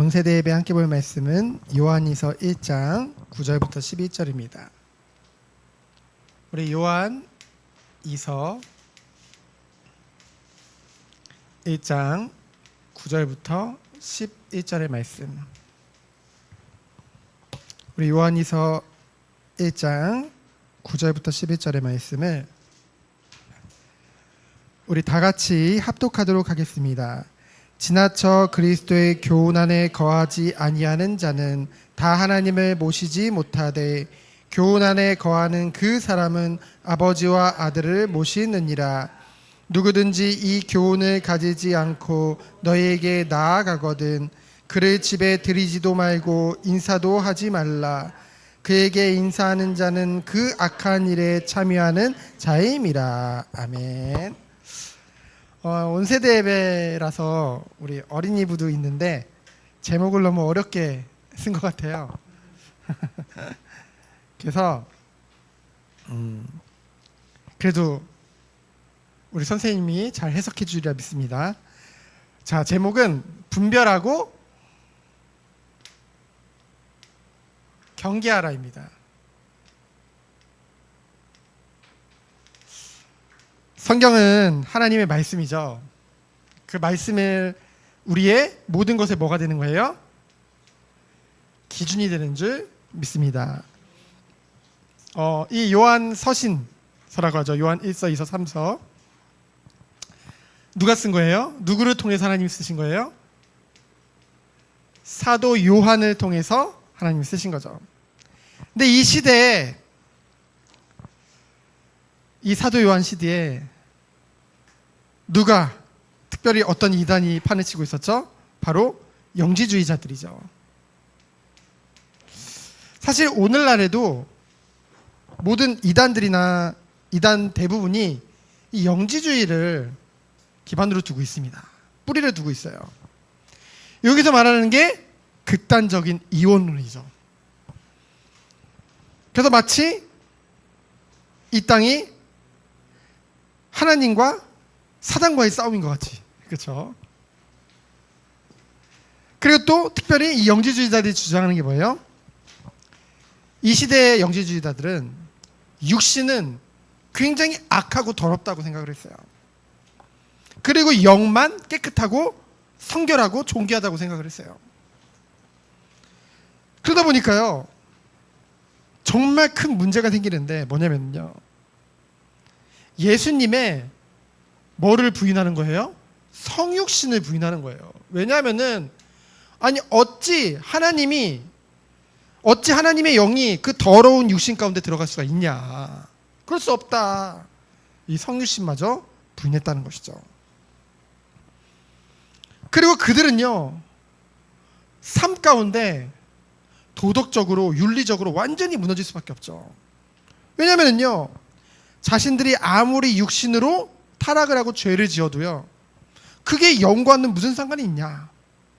온세대 예배 함께 볼 말씀은 요한이서 1장 9절부터 11절입니다. 우리 요한이서 1장 9절부터 11절의 말씀. 우리 요한이서 1장 9절부터 11절의 말씀을 우리 다 같이 합독하도록 하겠습니다. 지나쳐 그리스도의 교훈 안에 거하지 아니하는 자는 다 하나님을 모시지 못하되 교훈 안에 거하는 그 사람은 아버지와 아들을 모시느니라. 누구든지 이 교훈을 가지지 않고 너희에게 나아가거든 그를 집에 들이지도 말고 인사도 하지 말라. 그에게 인사하는 자는 그 악한 일에 참여하는 자임이라. 아멘. 온세대 예배라서 우리 어린이 부도 있는데 제목을 너무 어렵게 쓴 것 같아요. 그래서 그래도 우리 선생님이 잘 해석해 주리라 믿습니다. 자, 제목은 분별하고 경계하라입니다. 성경은 하나님의 말씀이죠. 그 말씀을 우리의 모든 것에 뭐가 되는 거예요? 기준이 되는 줄 믿습니다. 이 요한 서신서라고 하죠. 요한 1서, 2서, 3서. 누가 쓴 거예요? 누구를 통해서 하나님이 쓰신 거예요? 사도 요한을 통해서 하나님이 쓰신 거죠. 근데 이 시대에, 이 사도 요한 시대에 누가 특별히 어떤 이단이 판을 치고 있었죠? 바로 영지주의자들이죠. 사실 오늘날에도 모든 이단들이나 이단 대부분이 이 영지주의를 기반으로 두고 있습니다. 뿌리를 두고 있어요. 여기서 말하는 게 극단적인 이원론이죠. 그래서 마치 이 땅이 하나님과 사단과의 싸움인 것 같이, 그렇죠? 그리고 또 특별히 이 영지주의자들이 주장하는 게 뭐예요? 이 시대의 영지주의자들은 육신은 굉장히 악하고 더럽다고 생각을 했어요. 그리고 영만 깨끗하고 성결하고 존귀하다고 생각을 했어요. 그러다 보니까요, 정말 큰 문제가 생기는데 뭐냐면요, 예수님의 뭐를 부인하는 거예요? 성육신을 부인하는 거예요. 왜냐하면은 아니 어찌 하나님의 영이 그 더러운 육신 가운데 들어갈 수가 있냐? 그럴 수 없다. 이 성육신마저 부인했다는 것이죠. 그리고 그들은요, 삶 가운데 도덕적으로 윤리적으로 완전히 무너질 수밖에 없죠. 왜냐하면요, 자신들이 아무리 육신으로 타락을 하고 죄를 지어도요, 그게 영과는 무슨 상관이 있냐?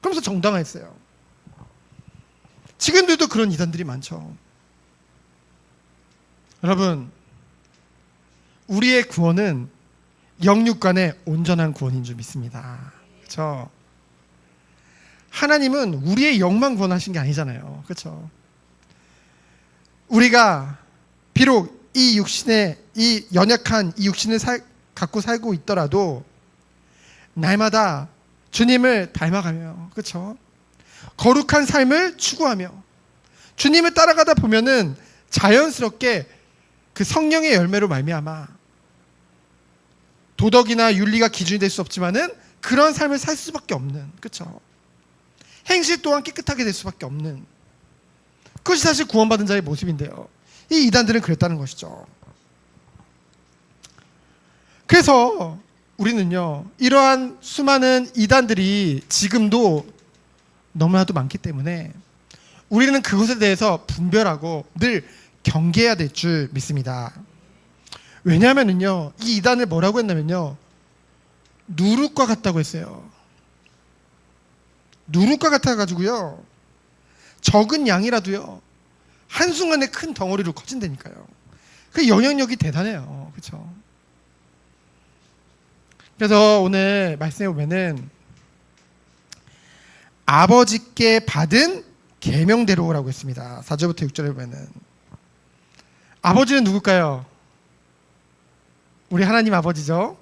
그러면서 정당화했어요. 지금들도 그런 이단들이 많죠. 여러분, 우리의 구원은 영육간의 온전한 구원인 줄 믿습니다. 그렇죠? 하나님은 우리의 영만 구원하신 게 아니잖아요. 그렇죠? 우리가 비록 이 육신의 이 연약한 이 육신을 갖고 살고 있더라도 날마다 주님을 닮아가며, 그렇죠? 거룩한 삶을 추구하며 주님을 따라가다 보면은 자연스럽게 그 성령의 열매로 말미암아 도덕이나 윤리가 기준이 될 수 없지만은 그런 삶을 살 수밖에 없는, 그렇죠? 행실 또한 깨끗하게 될 수밖에 없는, 그것이 사실 구원받은 자의 모습인데요, 이 이단들은 그랬다는 것이죠. 그래서 우리는요, 이러한 수많은 이단들이 지금도 너무나도 많기 때문에 우리는 그것에 대해서 분별하고 늘 경계해야 될 줄 믿습니다. 왜냐하면요, 이 이단을 뭐라고 했냐면요, 누룩과 같다고 했어요. 누룩과 같아가지고요, 적은 양이라도요 한순간에 큰 덩어리로 커진다니까요. 그 영향력이 대단해요. 그렇죠? 그래서 오늘 말씀해 보면은 아버지께 받은 계명대로라고 했습니다. 4절부터 6절에 보면은 아버지는 누굴까요? 우리 하나님 아버지죠.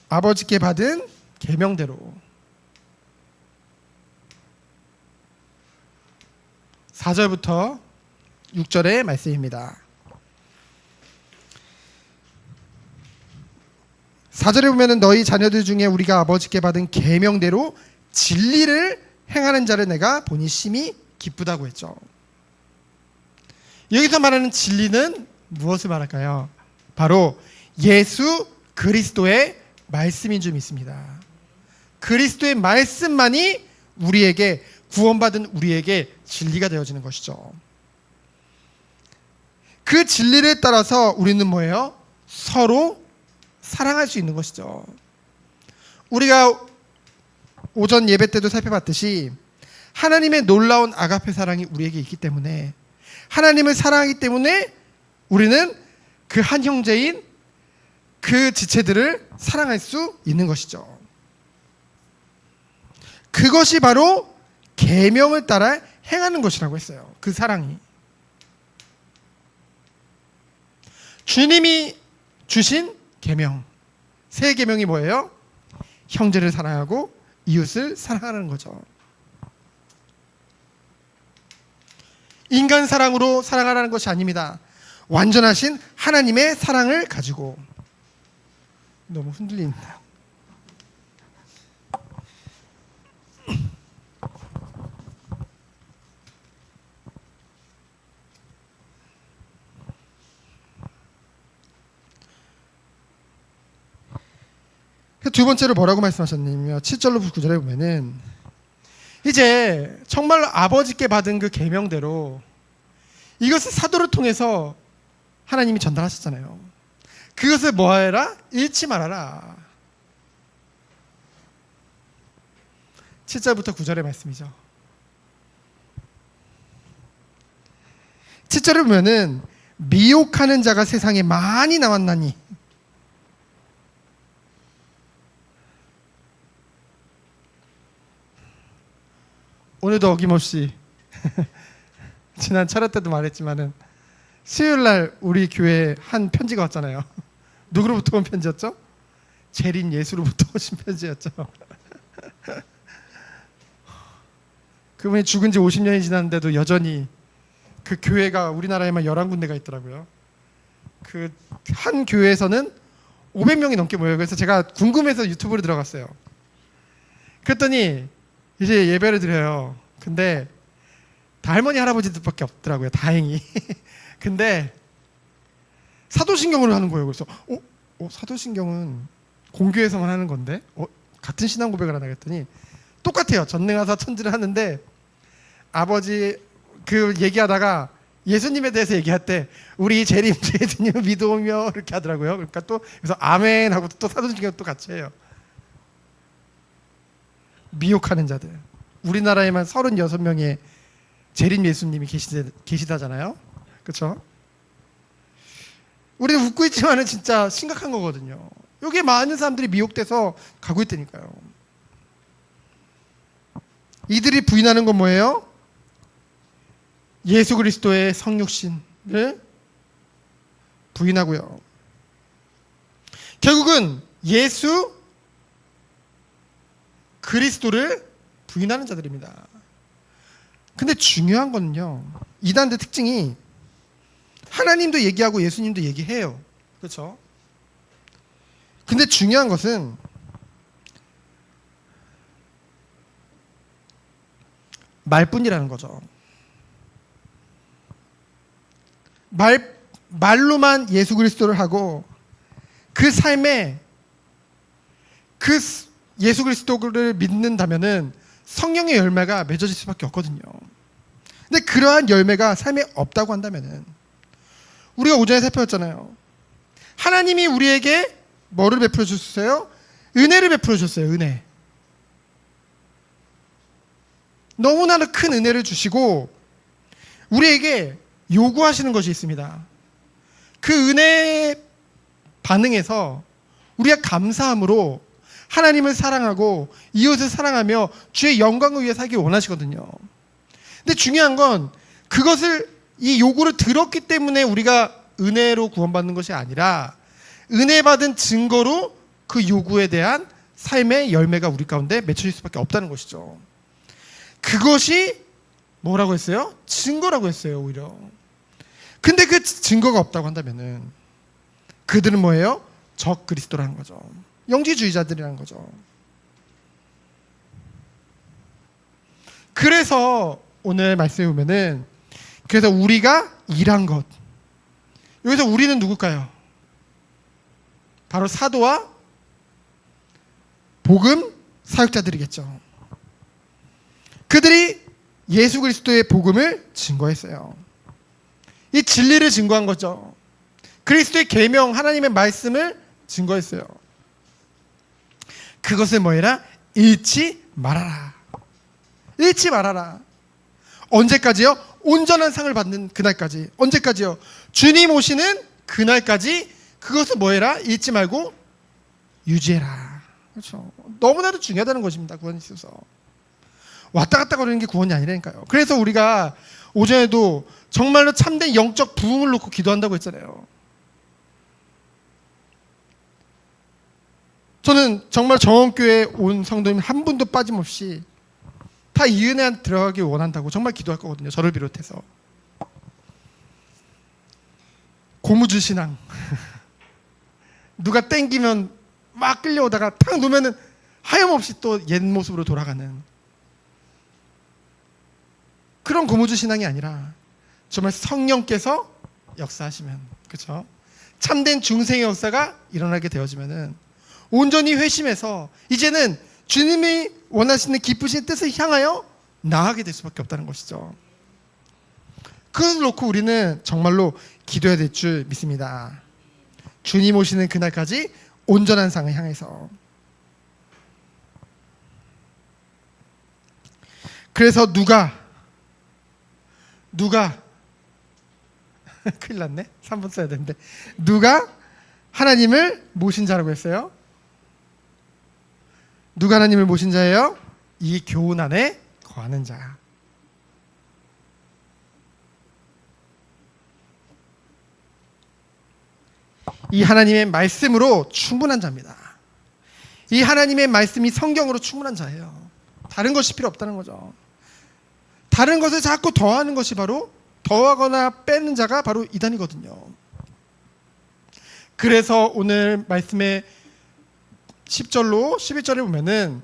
아버지께 받은 계명대로. 4절부터 6절의 말씀입니다. 4절에 보면은 너희 자녀들 중에 우리가 아버지께 받은 계명대로 진리를 행하는 자를 내가 보니 심히 기쁘다고 했죠. 여기서 말하는 진리는 무엇을 말할까요? 바로 예수 그리스도의 말씀인 줄 믿습니다. 그리스도의 말씀만이 우리에게 구원받은 우리에게 진리가 되어지는 것이죠. 그 진리를 따라서 우리는 뭐예요? 서로 사랑할 수 있는 것이죠. 우리가 오전 예배 때도 살펴봤듯이 하나님의 놀라운 아가페 사랑이 우리에게 있기 때문에 하나님을 사랑하기 때문에 우리는 그 한 형제인 그 지체들을 사랑할 수 있는 것이죠. 그것이 바로 계명을 따라 행하는 것이라고 했어요. 그 사랑이. 주님이 주신 계명. 새 계명이 뭐예요? 형제를 사랑하고 이웃을 사랑하는 거죠. 인간 사랑으로 사랑하라는 것이 아닙니다. 완전하신 하나님의 사랑을 가지고. 너무 흔들린다. 두 번째로 뭐라고 말씀하셨냐면 7절로 9절에 보면은 이제 정말로 아버지께 받은 그 계명대로 이것을 사도를 통해서 하나님이 전달하셨잖아요. 그것을 뭐하라? 잃지 말아라. 7절부터 9절의 말씀이죠. 7절을 보면은 미혹하는 자가 세상에 많이 나왔나니 오늘도 어김없이 지난 철회 때도 말했지만은 수요일날 우리 교회에 한 편지가 왔잖아요. 누구로부터 온 편지였죠? 재린 예수로부터 오신 편지였죠. 그분이 죽은 지 50년이 지났는데도 여전히 그 교회가 우리나라에만 11군데가 있더라고요. 그 한 교회에서는 500명이 넘게 모여요. 그래서 제가 궁금해서 유튜브로 들어갔어요. 그랬더니 이제 예배를 드려요. 근데 다 할머니 할아버지들밖에 없더라고요. 다행히. 근데 사도신경을 하는 거예요. 그래서 사도신경은 공교에서만 하는 건데 같은 신앙 고백을 하나 그랬더니 똑같아요. 전능하사 천지를 하는데 아버지 그 얘기하다가 예수님에 대해서 얘기할 때 우리 재림 예수님을 믿으며 이렇게 하더라고요. 그러니까 또 그래서 아멘 하고 또 사도신경 또 같이 해요. 미혹하는 자들. 우리나라에만 36명의 재림 예수님이 계시다잖아요. 그렇죠? 우리는 웃고 있지만은 진짜 심각한 거거든요. 여기에 많은 사람들이 미혹돼서 가고 있다니까요. 이들이 부인하는 건 뭐예요? 예수 그리스도의 성육신을 부인하고요. 결국은 예수 그리스도를 부인하는 자들입니다. 근데 중요한 거는요, 이단들 특징이 하나님도 얘기하고 예수님도 얘기해요. 그렇죠? 근데 중요한 것은 말뿐이라는 거죠. 말로만 예수 그리스도를 하고 그 삶에 그 예수 그리스도를 믿는다면은 성령의 열매가 맺어질 수밖에 없거든요. 근데 그러한 열매가 삶에 없다고 한다면은 우리가 오전에 살펴봤잖아요. 하나님이 우리에게 뭐를 베풀어 주셨어요? 은혜를 베풀어 주셨어요. 은혜. 너무나 큰 은혜를 주시고 우리에게 요구하시는 것이 있습니다. 그 은혜에 반응해서 우리가 감사함으로 하나님을 사랑하고 이웃을 사랑하며 주의 영광을 위해 살기 원하시거든요. 근데 중요한 건 그것을 이 요구를 들었기 때문에 우리가 은혜로 구원받는 것이 아니라 은혜 받은 증거로 그 요구에 대한 삶의 열매가 우리 가운데 맺혀질 수밖에 없다는 것이죠. 그것이 뭐라고 했어요? 증거라고 했어요, 오히려. 근데 그 증거가 없다고 한다면은 그들은 뭐예요? 적 그리스도라는 거죠. 영지주의자들이라는 거죠. 그래서 오늘 말씀에 보면은 그래서 우리가 일한 것, 여기서 우리는 누굴까요? 바로 사도와 복음 사역자들이겠죠. 그들이 예수 그리스도의 복음을 증거했어요. 이 진리를 증거한 거죠. 그리스도의 계명, 하나님의 말씀을 증거했어요. 그것을 뭐해라? 잃지 말아라. 잃지 말아라. 언제까지요? 온전한 상을 받는 그날까지. 언제까지요? 주님 오시는 그날까지 그것을 뭐해라? 잃지 말고 유지해라. 그렇죠. 너무나도 중요하다는 것입니다. 구원에 있어서. 왔다 갔다 거리는 게 구원이 아니라니까요. 그래서 우리가 오전에도 정말로 참된 영적 부흥을 놓고 기도한다고 했잖아요. 저는 정말 정원교회 온 성도님 한 분도 빠짐없이 다 이 은혜 안에 들어가길 원한다고 정말 기도할 거거든요. 저를 비롯해서. 고무줄 신앙. 누가 땡기면 막 끌려오다가 탁 놓으면은 하염없이 또 옛 모습으로 돌아가는 그런 고무줄 신앙이 아니라 정말 성령께서 역사하시면, 그렇죠? 참된 중생의 역사가 일어나게 되어지면은 온전히 회심해서 이제는 주님이 원하시는 기쁘신 뜻을 향하여 나아가게 될 수밖에 없다는 것이죠. 그것을 놓고 우리는 정말로 기도해야 될 줄 믿습니다. 주님 오시는 그날까지 온전한 상을 향해서. 그래서 누가 큰일 났네. 3번 써야 되는데 누가 하나님을 모신 자라고 했어요? 누가 하나님을 모신 자예요? 이 교훈 안에 거하는 자. 이 하나님의 말씀으로 충분한 자입니다. 이 하나님의 말씀이 성경으로 충분한 자예요. 다른 것이 필요 없다는 거죠. 다른 것을 자꾸 더하는 것이 바로, 더하거나 빼는 자가 바로 이단이거든요. 그래서 오늘 말씀의 10절로 11절에 보면은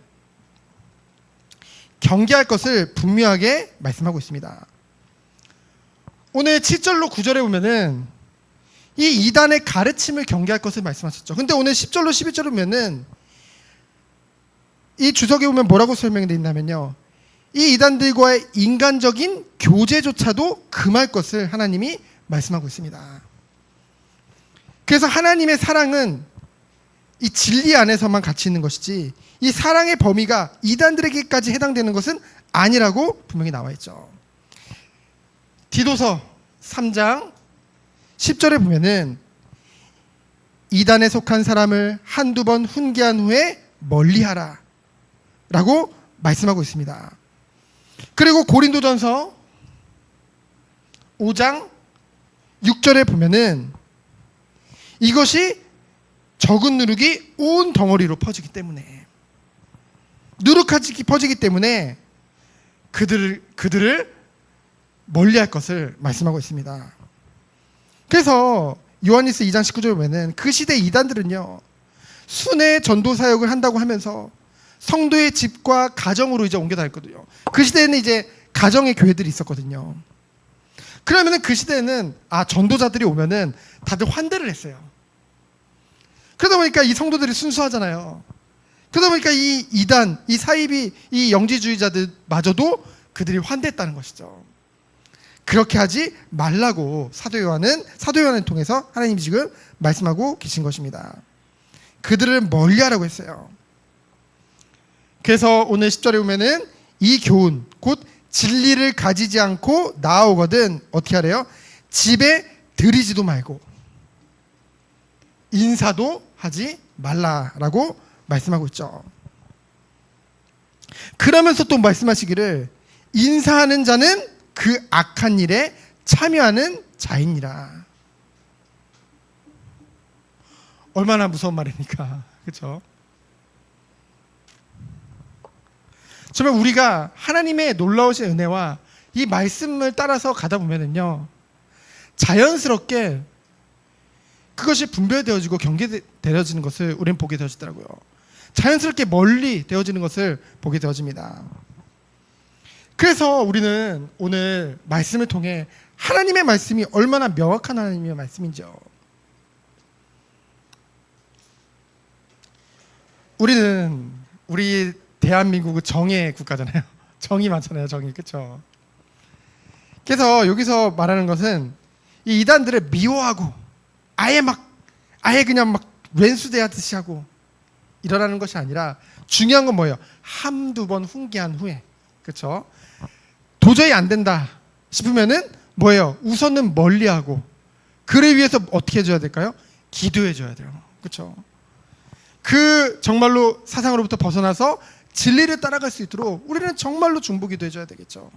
경계할 것을 분명하게 말씀하고 있습니다. 오늘 7절로 9절에 보면은 이 이단의 가르침을 경계할 것을 말씀하셨죠. 근데 오늘 10절로 11절에 보면은 이 주석에 보면 뭐라고 설명되어 있냐면요, 이 이단들과의 인간적인 교제조차도 금할 것을 하나님이 말씀하고 있습니다. 그래서 하나님의 사랑은 이 진리 안에서만 같이 있는 것이지 이 사랑의 범위가 이단들에게까지 해당되는 것은 아니라고 분명히 나와 있죠. 디도서 3장 10절에 보면은 이단에 속한 사람을 한두 번 훈계한 후에 멀리하라 라고 말씀하고 있습니다. 그리고 고린도전서 5장 6절에 보면은 이것이 적은 누룩이 온 덩어리로 퍼지기 때문에, 누룩하게 퍼지기 때문에 그들을 멀리할 것을 말씀하고 있습니다. 그래서 요한일서 2장 19절에 보면은 그 시대 이단들은요, 순회 전도 사역을 한다고 하면서 성도의 집과 가정으로 이제 옮겨 다녔거든요. 그 시대에는 이제 가정의 교회들이 있었거든요. 그러면은 그 시대에는 전도자들이 오면은 다들 환대를 했어요. 그러다 보니까 이 성도들이 순수하잖아요. 그러다 보니까 이 이단, 이 사이비, 이 영지주의자들마저도 그들이 환대했다는 것이죠. 그렇게 하지 말라고 사도 요한을 통해서 하나님이 지금 말씀하고 계신 것입니다. 그들을 멀리하라고 했어요. 그래서 오늘 10절에 보면은 이 교훈, 곧 진리를 가지지 않고 나아오거든 어떻게 하래요? 집에 들이지도 말고 인사도 하지 말라라고 말씀하고 있죠. 그러면서 또 말씀하시기를 인사하는 자는 그 악한 일에 참여하는 자이니라. 얼마나 무서운 말입니까? 그렇죠? 정말 우리가 하나님의 놀라우신 은혜와 이 말씀을 따라서 가다 보면은요, 자연스럽게 그것이 분별되어지고 경계되어지는 것을 우리는 보게 되어지더라고요. 자연스럽게 멀리 되어지는 것을 보게 되어집니다. 그래서 우리는 오늘 말씀을 통해 하나님의 말씀이 얼마나 명확한 하나님의 말씀인지요. 우리 대한민국은 정의 국가잖아요. 정이 많잖아요. 정의. 그렇죠? 그래서 여기서 말하는 것은 이 이단들을 미워하고 아예 그냥 막 왼수대하듯이 하고 일어나는 것이 아니라 중요한 건 뭐예요? 한두 번 훈계한 후에, 그렇죠? 도저히 안 된다 싶으면은 뭐예요? 우선은 멀리하고, 그를 위해서 어떻게 해줘야 될까요? 기도해줘야 돼요. 그렇죠? 그 정말로 사상으로부터 벗어나서 진리를 따라갈 수 있도록 우리는 정말로 중보기도 해줘야 되겠죠.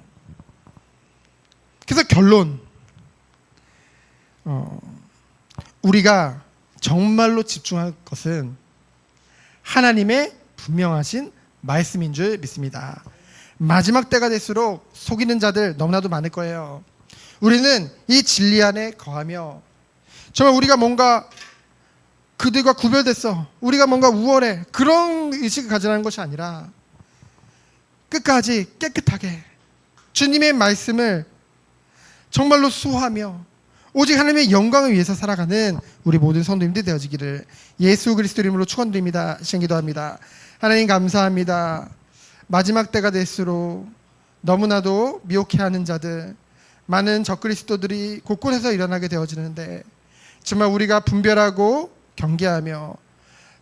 그래서 결론, 우리가 정말로 집중할 것은 하나님의 분명하신 말씀인 줄 믿습니다. 마지막 때가 될수록 속이는 자들 너무나도 많을 거예요. 우리는 이 진리 안에 거하며 정말 우리가 뭔가 그들과 구별됐어, 우리가 뭔가 우월해, 그런 의식을 가지라는 것이 아니라 끝까지 깨끗하게 주님의 말씀을 정말로 수호하며 오직 하나님의 영광을 위해서 살아가는 우리 모든 성도님들 되어지기를 예수 그리스도 이름으로 축원드립니다. 기도합니다. 하나님 감사합니다. 마지막 때가 될수록 너무나도 미혹해하는 자들, 많은 적그리스도들이 곳곳에서 일어나게 되어지는데 정말 우리가 분별하고 경계하며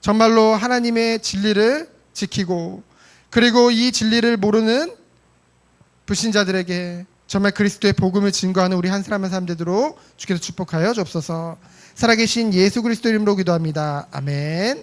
정말로 하나님의 진리를 지키고, 그리고 이 진리를 모르는 불신자들에게 정말 그리스도의 복음을 증거하는 우리 한 사람 한 사람 되도록 주께서 축복하여 주옵소서. 살아계신 예수 그리스도 이름으로 기도합니다. 아멘.